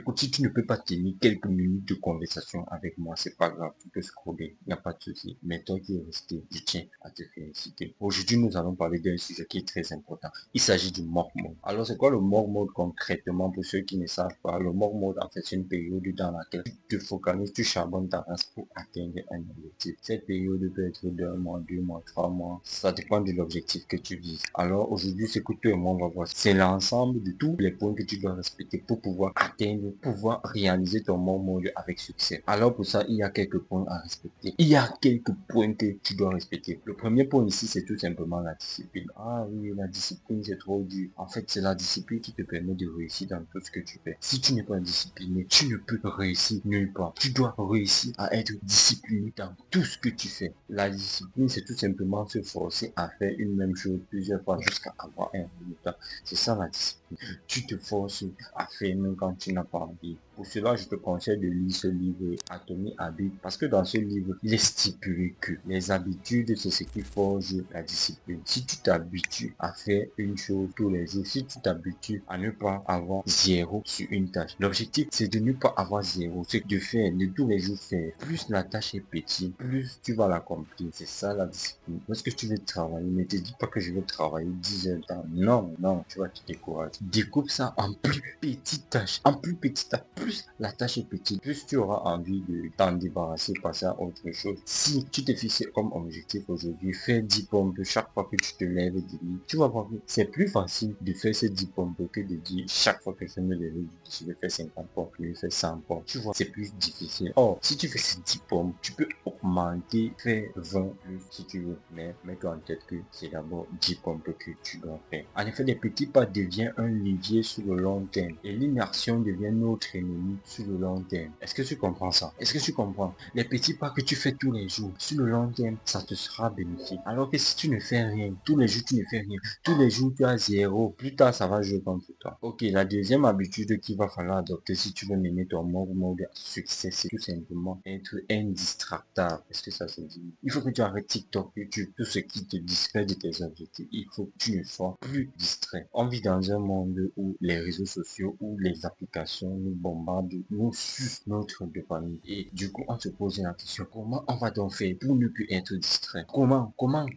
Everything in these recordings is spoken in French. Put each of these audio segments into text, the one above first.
Écoute, si tu ne peux pas tenir quelques minutes de conversation avec moi, c'est pas grave, tu peux scroller, il n'y a pas de souci. Mais toi qui es resté, je tiens à te féliciter. Aujourd'hui, nous allons parler d'un sujet qui est très important. Il s'agit du mode. Alors, c'est quoi le mode concrètement pour ceux qui ne savent pas? Le mode, en fait, c'est une période dans laquelle tu te focalises, tu charbonnes ta race pour atteindre un objectif. Cette période peut être d'un mois, 2 mois, 3 mois. Ça dépend de l'objectif que tu vises. Alors, aujourd'hui, ce que toi et moi, on va voir, c'est l'ensemble de tous les points que tu dois respecter pour pouvoir atteindre, pouvoir réaliser ton mode avec succès. Alors, pour ça, il y a quelques points à respecter. Il y a quelques points que tu dois respecter. Le premier point ici, c'est tout simplement la discipline. Ah oui, la discipline, c'est trop dur. En fait, c'est la discipline qui te permet de réussir dans tout ce que tu fais. Si tu n'es pas discipliné, tu ne peux réussir nulle part. Tu dois réussir à être discipliné dans tout ce que tu fais. La discipline, c'est tout simplement se forcer à faire une même chose plusieurs fois jusqu'à avoir un résultat. C'est ça la discipline. Tu te forces à faire même quand tu n'as pas envie. Pour cela, je te conseille de lire ce livre Atomic Habits parce que dans ce livre, il est stipulé que les habitudes, c'est ce qui forge la discipline. Si tu t'habitues à faire une chose tous les jours, si tu t'habitues à ne pas avoir zéro sur une tâche, l'objectif, c'est de ne pas avoir zéro, c'est de faire, de tous les jours faire. Plus la tâche est petite, plus tu vas l'accomplir. C'est ça la discipline. Lorsque tu veux travailler, ne te dis pas que je vais travailler 10 heures de temps. Non, non, tu vas te décourager. Découpe ça en plus petites tâches. En plus petites tâches, plus la tâche est petite, plus tu auras envie de t'en débarrasser, passer à autre chose. Si tu te fixes comme objectif aujourd'hui, faire 10 pompes chaque fois que tu te lèves du lit, tu vas voir que c'est plus facile de faire ces 10 pompes que de dire chaque fois que je me lève du lit, je vais faire 50 pompes, je vais faire 100 pompes. Tu vois, c'est plus difficile. Or, si tu fais ces 10 pompes, tu peux augmenter, faire 20 plus si tu veux. Mais mets-toi en tête que c'est d'abord 10 pompes que tu dois faire. En effet, les petits pas deviennent un levier sur le long terme et l'inaction devient notre ennemi sur le long terme. Est-ce que tu comprends ça? Est-ce que tu comprends? Les petits pas que tu fais tous les jours, sur le long terme, ça te sera bénéfique. Alors que si tu ne fais rien, tous les jours tu ne fais rien, tous les jours tu as zéro, plus tard ça va jouer contre toi. Ok, la deuxième habitude qu'il va falloir adopter si tu veux mener ton mode succès, c'est tout simplement être indistractable. Est-ce que ça se dit? Il faut que tu arrêtes TikTok, YouTube, tout ce qui te distrait de tes objectifs. Il faut que tu ne sois plus distrait. On vit dans un monde où les réseaux sociaux, où les applications nous bombardent, nous sucent notre dopamine. Et du coup, on se pose la question, comment on va donc faire pour ne plus être distrait? Comment?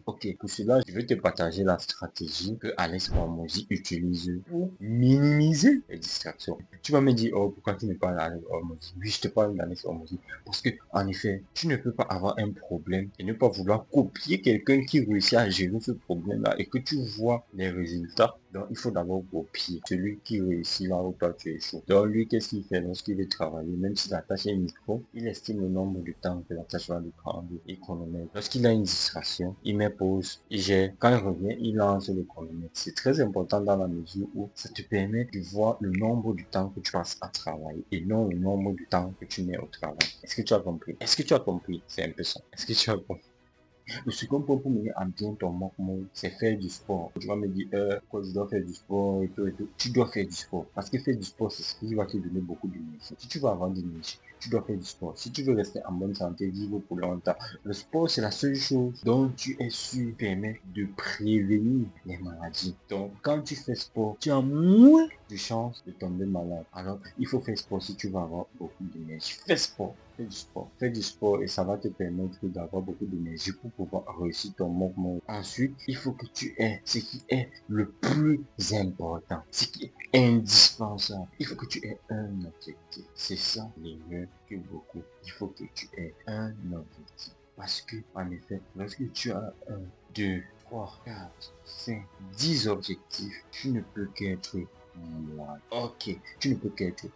Ok, pour cela, je vais te partager la stratégie que Alex Hormozy utilise pour minimiser les distractions. Tu vas me dire, oh, pourquoi tu ne parles d'Alex Hormozy? Oui, je te parle d'Alex Hormozy. Parce que, en effet, tu ne peux pas avoir un problème et ne pas vouloir copier quelqu'un qui réussit à gérer ce problème-là et que tu vois les résultats. Donc, il faut d'abord copier celui qui réussit là où toi tu échoues. Donc, lui, qu'est-ce qu'il fait lorsqu'il veut travailler? Même si la tâche est micro, il estime le nombre de temps que la tâche va lui prendre et chronomètre. Lorsqu'il a une distraction, il met pause, il gère. Quand il revient, il lance le chronomètre. C'est très important dans la mesure où ça te permet de voir le nombre de temps que tu passes à travailler et non le nombre de temps que tu mets au travail. Est-ce que tu as compris? Est-ce que tu as compris? C'est un peu ça. Est-ce que tu as compris? Le second point pour mener à bien ton mouvement, c'est faire du sport. Tu vas me dire, quoi, je dois faire du sport et tout et tout. Tu dois faire du sport. Parce que faire du sport, c'est ce qui va te donner beaucoup d'énergie. Si tu veux avoir de l'énergie, tu dois faire du sport. Si tu veux rester en bonne santé, vivre pour longtemps, le sport, c'est la seule chose dont tu es sûr permet de prévenir les maladies. Donc, quand tu fais sport, tu as moins de chances de tomber malade. Alors, il faut faire sport si tu veux avoir beaucoup d'énergie. Fais sport. Fais du sport. Fais du sport et ça va te permettre d'avoir beaucoup d'énergie pour pouvoir réussir ton mouvement. Ensuite, il faut que tu aies ce qui est le plus important, ce qui est indispensable. Il faut que tu aies un objectif. C'est ça le mieux que beaucoup. Il faut que tu aies un objectif. Parce que, en effet, lorsque tu as un, deux, 3, 4, 5, 10 objectifs, tu ne peux qu'être moi. Ok, tu ne peux qu'être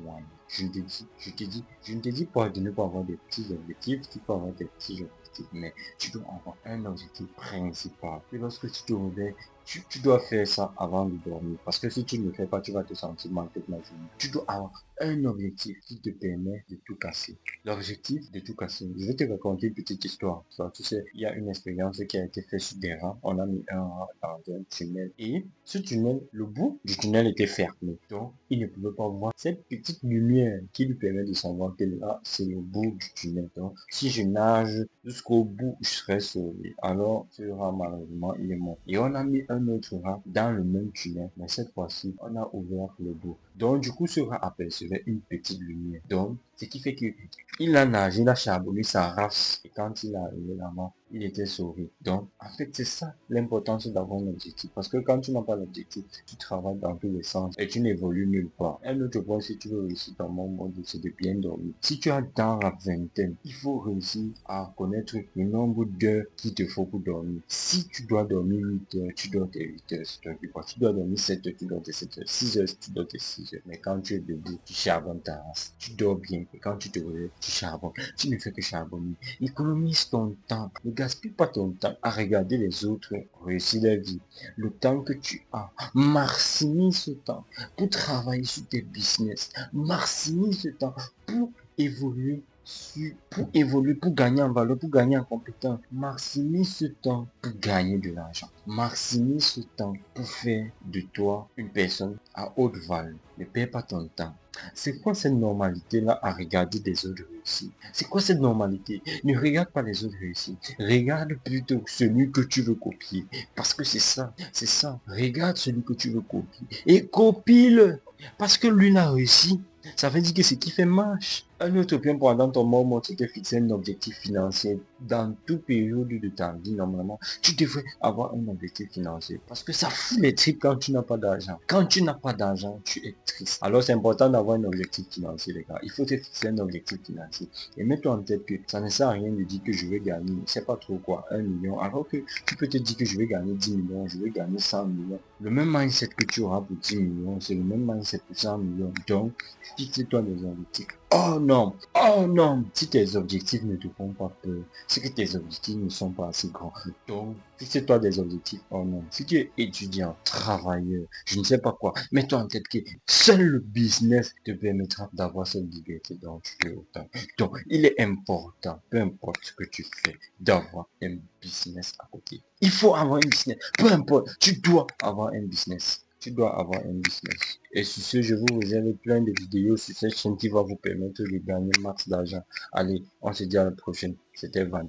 moi. Je ne te dis pas de ne pas avoir des petits objectifs, tu peux avoir des petits objectifs, mais tu dois avoir un objectif principal. Et lorsque tu te réveilles, tu dois faire ça avant de dormir. Parce que si tu ne le fais pas, tu vas te sentir mal toute la journée. Tu dois avoir un objectif qui te permet de tout casser. L'objectif de tout casser. Je vais te raconter une petite histoire. Ça, tu sais, il y a une expérience qui a été faite sur des rats. On a mis un rat dans un tunnel. Et ce tunnel, le bout du tunnel était fermé. Donc, il ne pouvait pas voir cette petite lumière qui lui permet de savoir que là, c'est le bout du tunnel. Donc, si je nage jusqu'au bout, je serai sauvé. Alors, ce rat, malheureusement, il est mort. Et on a mis un autre rat dans le même tunnel. Mais cette fois-ci, on a ouvert le bout. Donc, du coup, ce rat apercevait une petite lumière. Donc, ce qui fait que il a nagé, il a charbonné sa race. Et quand il est arrivé là-bas, il était sauvé. Donc, en fait, c'est ça l'importance d'avoir un objectif. Parce que quand tu n'as pas d'objectif, tu travailles dans tous les sens et tu n'évolues nulle part. Un autre point, si tu veux réussir dans mon monde, c'est de bien dormir. Si tu as dans la vingtaine, il faut réussir à connaître le nombre d'heures qu'il te faut pour dormir. Si tu dois dormir 8 heures, tu dors tes 8 heures. Si tu dois dormir 7 heures, tu dors tes 7 heures. 6 heures, tu dors tes 6 heures. Mais quand tu es debout, tu charbonnes ta race. Tu dors bien. Et quand tu te réveilles, tu charbonnes. Tu ne fais que charbonner. Économise ton temps. Ne gaspille pas ton temps à regarder les autres réussir leur vie. Le temps que tu as, maximise ce temps pour travailler sur tes business. Maximise ce temps pour évoluer pour gagner en valeur, pour gagner en compétence. Maximise ce temps pour gagner de l'argent. Maximise ce temps pour faire de toi une personne à haute valeur. Ne perds pas ton temps. C'est quoi cette normalité-là à regarder des autres réussir? C'est quoi cette normalité? Ne regarde pas les autres réussir. Regarde plutôt celui que tu veux copier. Parce que c'est ça, c'est ça. Regarde celui que tu veux copier. Et copie-le. Parce que lui l'a réussi. Ça veut dire que ce qui fait marche. Un autre point pendant ton moment, c'est de fixer un objectif financier. Dans toute période de ta vie, normalement, tu devrais avoir un objectif financier. Parce que ça fout les tripes quand tu n'as pas d'argent. Quand tu n'as pas d'argent, tu es triste. Alors c'est important d'avoir un objectif financier, les gars. Il faut te fixer un objectif financier. Et mets-toi en tête que ça ne sert à rien de dire que je vais gagner, je sais pas trop quoi, 1 million. Alors que tu peux te dire que je vais gagner 10 millions, je vais gagner 100 millions. Le même mindset que tu auras pour 10 millions, c'est le même mindset pour 100 millions. Donc, fixe-toi des objectifs. Oh non, si tes objectifs ne te font pas peur, c'est que tes objectifs ne sont pas assez grands. Donc, fixe-toi des objectifs. Oh non, si tu es étudiant, travailleur, je ne sais pas quoi, mets-toi en tête que seul le business te permettra d'avoir cette liberté dont tu veux autant. Donc, il est important, peu importe ce que tu fais, d'avoir un business à côté. Il faut avoir un business, peu importe, tu dois avoir un business. Tu dois avoir un business. Et sur ce, je vous réserve plein de vidéos sur cette chaîne qui va vous permettre de gagner max d'argent. Allez, on se dit à la prochaine. C'était Van.